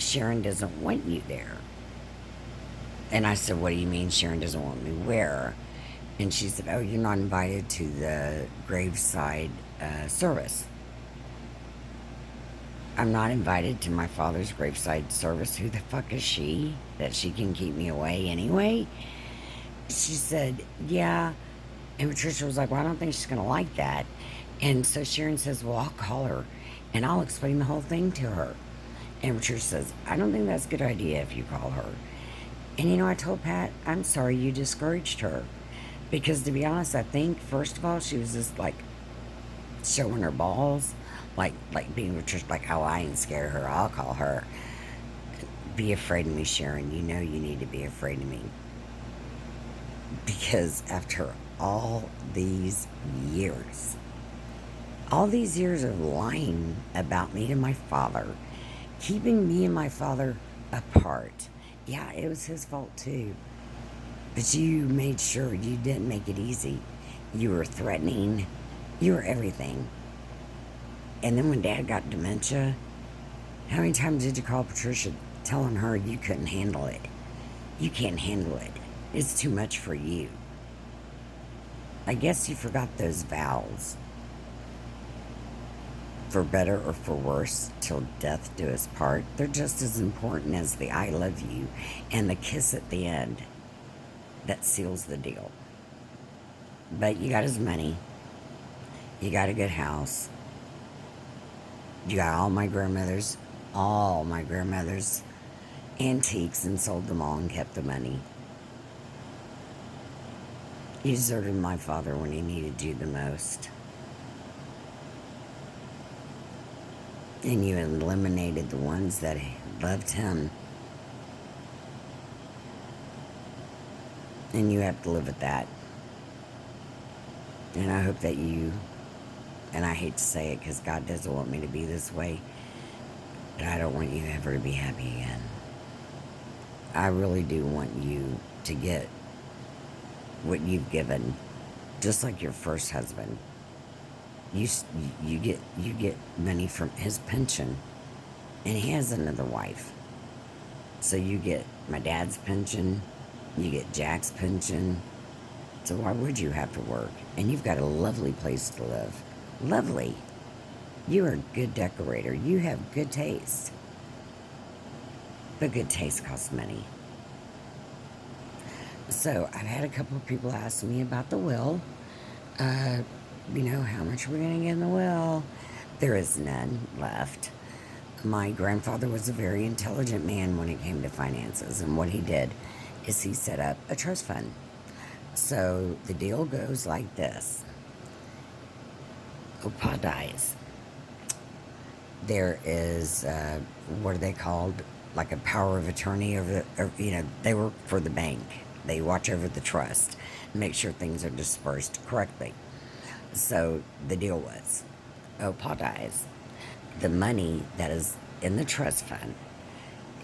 Sharon doesn't want you there. And I said, what do you mean Sharon doesn't want me where? And she said, oh, you're not invited to the graveside service. I'm not invited to my father's graveside service. Who the fuck is she that she can keep me away anyway? She said, yeah. And Patricia was like, well, I don't think she's going to like that. And so Sharon says, well, I'll call her and I'll explain the whole thing to her. And Patricia says, I don't think that's a good idea if you call her. And I told Pat, I'm sorry you discouraged her. Because to be honest, I think, first of all, she was just like showing her balls. Like being Patricia, like, oh, I ain't scared of her. I'll call her. Be afraid of me, Sharon. You know you need to be afraid of me. Because after these years, all these years of lying about me to my father, keeping me and my father apart. Yeah, it was his fault too. But you made sure you didn't make it easy. You were threatening. You were everything. And then when Dad got dementia, how many times did you call Patricia telling her you couldn't handle it? You can't handle it. It's too much for you. I guess you forgot those vows. For better or for worse, till death do us part. They're just as important as the I love you and the kiss at the end that seals the deal. But you got his money. You got a good house. You got all my grandmother's antiques and sold them all and kept the money. You deserted my father when he needed you the most. And you eliminated the ones that loved him. And you have to live with that. And I hope that you, and I hate to say it because God doesn't want me to be this way, but I don't want you ever to be happy again. I really do want you to get what you've given, just like your first husband. You get money from his pension, and he has another wife. So you get my dad's pension, you get Jack's pension. So why would you have to work? And you've got a lovely place to live. Lovely. You are a good decorator. You have good taste. But good taste costs money. So I've had a couple of people ask me about the will. How much are we going to get in the will? There is none left. My grandfather was a very intelligent man when it came to finances, and what he did is he set up a trust fund. So the deal goes like this. Opa dies. There is, what are they called? Like a power of attorney they work for the bank. They watch over the trust, make sure things are dispersed correctly. So the deal was, Opa dies. The money that is in the trust fund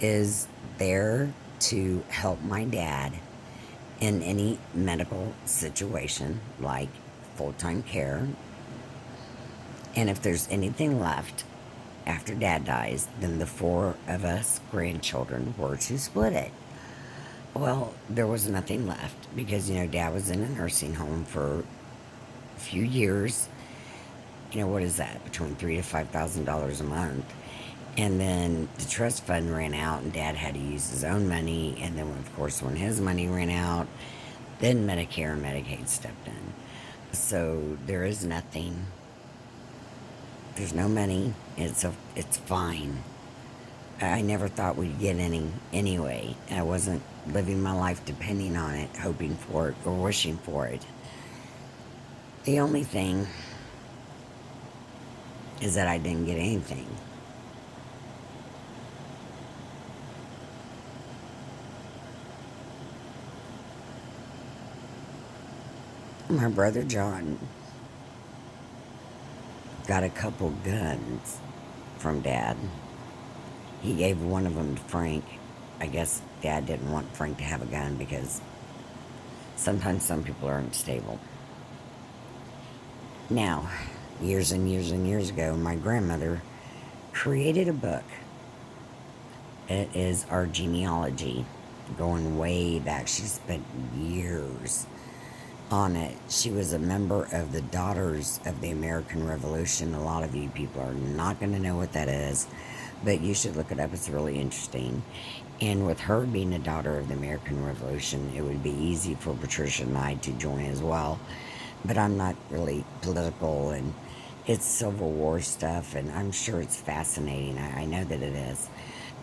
is there to help my dad in any medical situation, like full-time care. And if there's anything left after Dad dies, then the four of us grandchildren were to split it. Well, there was nothing left because, Dad was in a nursing home for a few years. What is that? Between $3,000 to $5,000 a month. And then the trust fund ran out and Dad had to use his own money. And then, of course, when his money ran out, then Medicare and Medicaid stepped in. So there is nothing. There's no money. It's fine. I never thought we'd get any anyway. I wasn't living my life depending on it, hoping for it, or wishing for it. The only thing is that I didn't get anything. My brother John got a couple guns from Dad. He gave one of them to Frank. I guess Dad didn't want Frank to have a gun because sometimes some people are unstable. Now, years and years and years ago, my grandmother created a book It is our genealogy, going way back. She spent years on it. She was a member of the Daughters of the American Revolution. A lot of you people are not going to know what that is, but you should look it up. It's really interesting. And with her being a daughter of the American Revolution, it would be easy for Patricia and I to join as well. But I'm not really political, and it's Civil War stuff, and I'm sure it's fascinating. I know that it is.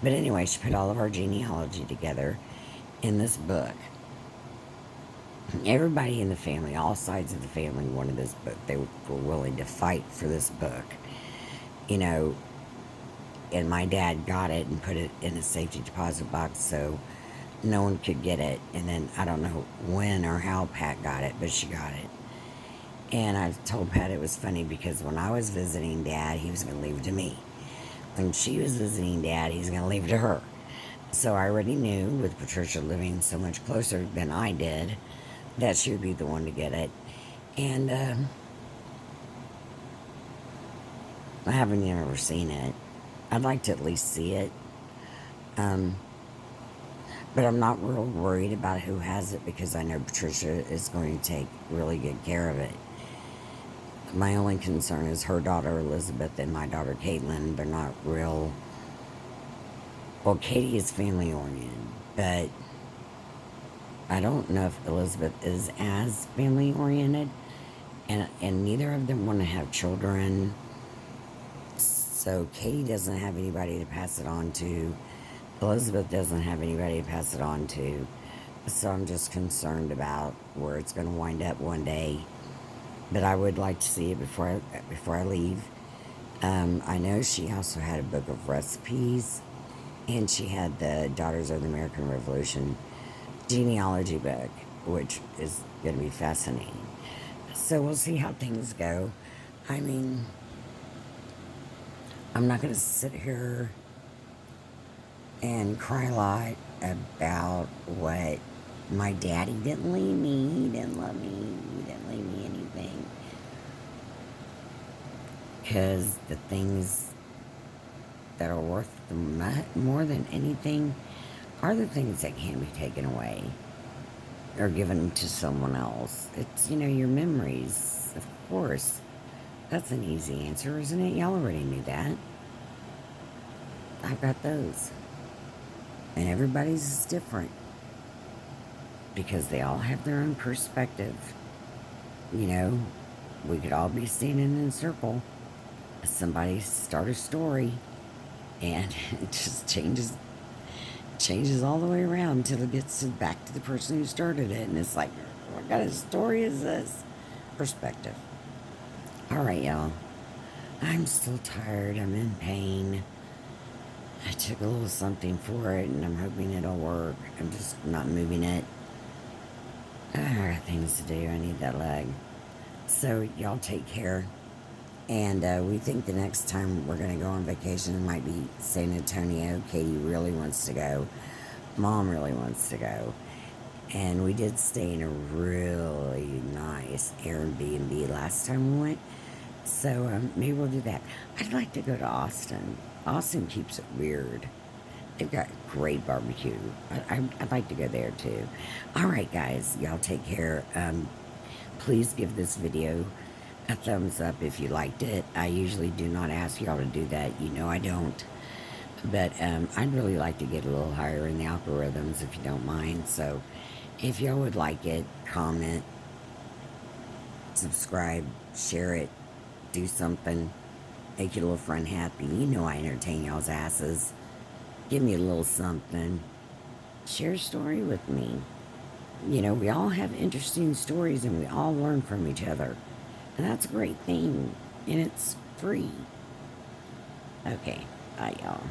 But anyway, she put all of our genealogy together in this book. Everybody in the family, all sides of the family, wanted this book. They were willing to fight for this book, you know. And my dad got it and put it in a safety deposit box so no one could get it. And then I don't know when or how Pat got it, but she got it. And I told Pat it was funny because when I was visiting Dad, he was going to leave it to me. When she was visiting Dad, he's going to leave it to her. So I already knew, with Patricia living so much closer than I did, that she would be the one to get it. And I haven't ever seen it. I'd like to at least see it. But I'm not real worried about who has it because I know Patricia is going to take really good care of it. My only concern is her daughter Elizabeth and my daughter Caitlin. They're not real. Well, Katie is family oriented, but I don't know if Elizabeth is as family oriented, and neither of them want to have children. So Katie doesn't have anybody to pass it on to. Elizabeth doesn't have anybody to pass it on to. So I'm just concerned about where it's going to wind up one day. But I would like to see it before I leave. I know she also had a book of recipes, and she had the Daughters of the American Revolution genealogy book, which is going to be fascinating. So we'll see how things go. I mean, I'm not going to sit here and cry a lot about what my daddy didn't leave me. He didn't love me. He didn't leave me anything. Because the things that are worth more than anything are the things that can't be taken away or given to someone else. It's, your memories, of course. That's an easy answer, isn't it? Y'all already knew that. I've got those. And everybody's is different because they all have their own perspective. We could all be standing in a circle. Somebody start a story, and it just changes all the way around until it gets back to the person who started it. And it's like, what kind of story is this? Perspective. All right, y'all. I'm still tired. I'm in pain. I took a little something for it, and I'm hoping it'll work. I'm just not moving it. I got things to do. I need that leg. So, y'all take care. And we think the next time we're going to go on vacation, it might be San Antonio. Katie really wants to go. Mom really wants to go. And we did stay in a really nice Airbnb last time we went. So maybe we'll do that. I'd like to go to Austin. Austin keeps it weird. They've got great barbecue. I'd like to go there too. All right, guys. Y'all take care. Please give this video a thumbs up if you liked it. I usually do not ask y'all to do that. I don't. But I'd really like to get a little higher in the algorithms if you don't mind. So if y'all would like it, comment, subscribe, share it, do something, make your little friend happy. I entertain y'all's asses. Give me a little something. Share a story with me. We all have interesting stories and we all learn from each other. And that's a great thing. And it's free. Okay. Bye, y'all.